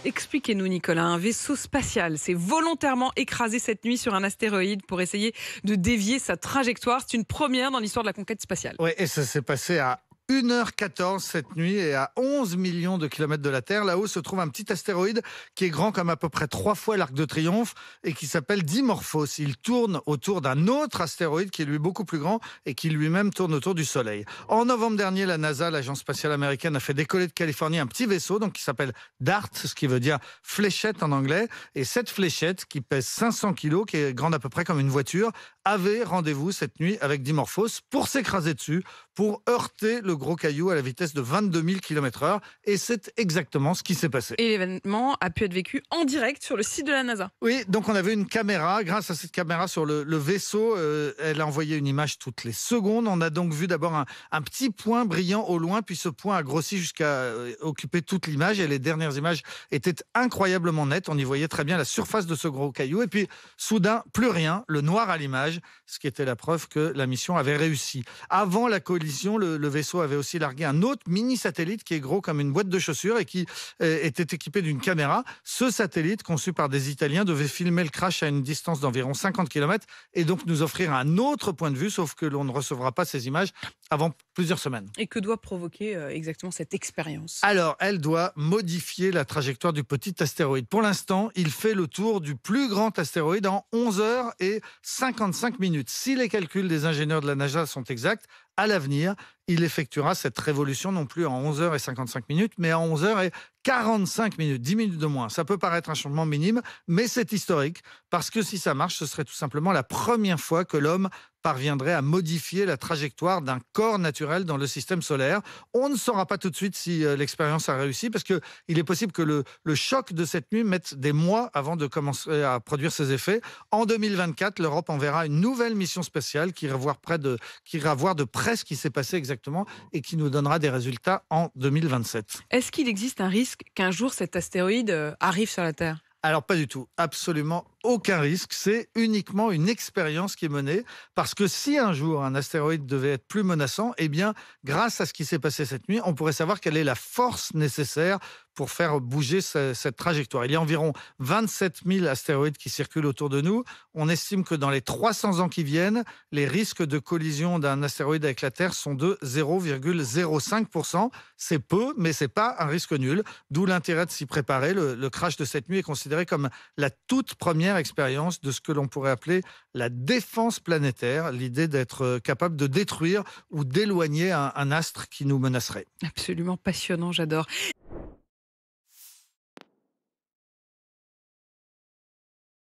Expliquez-nous, Nicolas, un vaisseau spatial s'est volontairement écrasé cette nuit sur un astéroïde pour essayer de dévier sa trajectoire. C'est une première dans l'histoire de la conquête spatiale. Ouais, et ça s'est passé à 1h14 cette nuit et à 11 millions de kilomètres de la Terre. Là-haut se trouve un petit astéroïde qui est grand comme à peu près 3 fois l'Arc de Triomphe et qui s'appelle Dimorphos. Il tourne autour d'un autre astéroïde qui est lui beaucoup plus grand et qui lui-même tourne autour du Soleil. En novembre dernier, la NASA, l'agence spatiale américaine, a fait décoller de Californie un petit vaisseau donc qui s'appelle DART, ce qui veut dire fléchette en anglais. Et cette fléchette, qui pèse 500 kilos, qui est grande à peu près comme une voiture, avait rendez-vous cette nuit avec Dimorphos pour s'écraser dessus, pour heurter le gros caillou à la vitesse de 22 000 km/h. Et c'est exactement ce qui s'est passé. Et l'événement a pu être vécu en direct sur le site de la NASA. Oui, donc on avait une caméra. Grâce à cette caméra sur le vaisseau, elle a envoyé une image toutes les secondes. On a donc vu d'abord un petit point brillant au loin, puis ce point a grossi jusqu'à occuper toute l'image. Et les dernières images étaient incroyablement nettes. On y voyait très bien la surface de ce gros caillou. Et puis, soudain, plus rien, le noir à l'image, ce qui était la preuve que la mission avait réussi. Avant la collision, le vaisseau avait aussi largué un autre mini-satellite qui est gros comme une boîte de chaussures et qui était équipé d'une caméra. Ce satellite, conçu par des Italiens, devait filmer le crash à une distance d'environ 50 km et donc nous offrir un autre point de vue, sauf que l'on ne recevra pas ces images avant plusieurs semaines. Et que doit provoquer exactement cette expérience? Alors, elle doit modifier la trajectoire du petit astéroïde. Pour l'instant, il fait le tour du plus grand astéroïde en 11 heures et 55 minutes. Si les calculs des ingénieurs de la NASA sont exacts, à l'avenir, il effectuera cette révolution non plus en 11 heures et 55 minutes, mais en 11 heures et 45 minutes, 10 minutes de moins. Ça peut paraître un changement minime, mais c'est historique, parce que si ça marche, ce serait tout simplement la première fois que l'homme parviendrait à modifier la trajectoire d'un corps naturel dans le système solaire. On ne saura pas tout de suite si l'expérience a réussi, parce qu'il est possible que le choc de cette nuit mette des mois avant de commencer à produire ses effets. En 2024, l'Europe enverra une nouvelle mission spatiale qui ira voir de près ce qui s'est passé exactement et qui nous donnera des résultats en 2027. Est-ce qu'il existe un risque qu'un jour cet astéroïde arrive sur la Terre? Alors pas du tout, absolument aucun risque, c'est uniquement une expérience qui est menée, parce que si un jour un astéroïde devait être plus menaçant, eh bien grâce à ce qui s'est passé cette nuit, on pourrait savoir quelle est la force nécessaire pour faire bouger cette trajectoire. Il y a environ 27 000 astéroïdes qui circulent autour de nous. On estime que dans les 300 ans qui viennent, les risques de collision d'un astéroïde avec la Terre sont de 0,05%. C'est peu, mais c'est pas un risque nul, d'où l'intérêt de s'y préparer. Le crash de cette nuit est considéré comme la toute première expérience de ce que l'on pourrait appeler la défense planétaire, l'idée d'être capable de détruire ou d'éloigner un astre qui nous menacerait. Absolument passionnant, j'adore.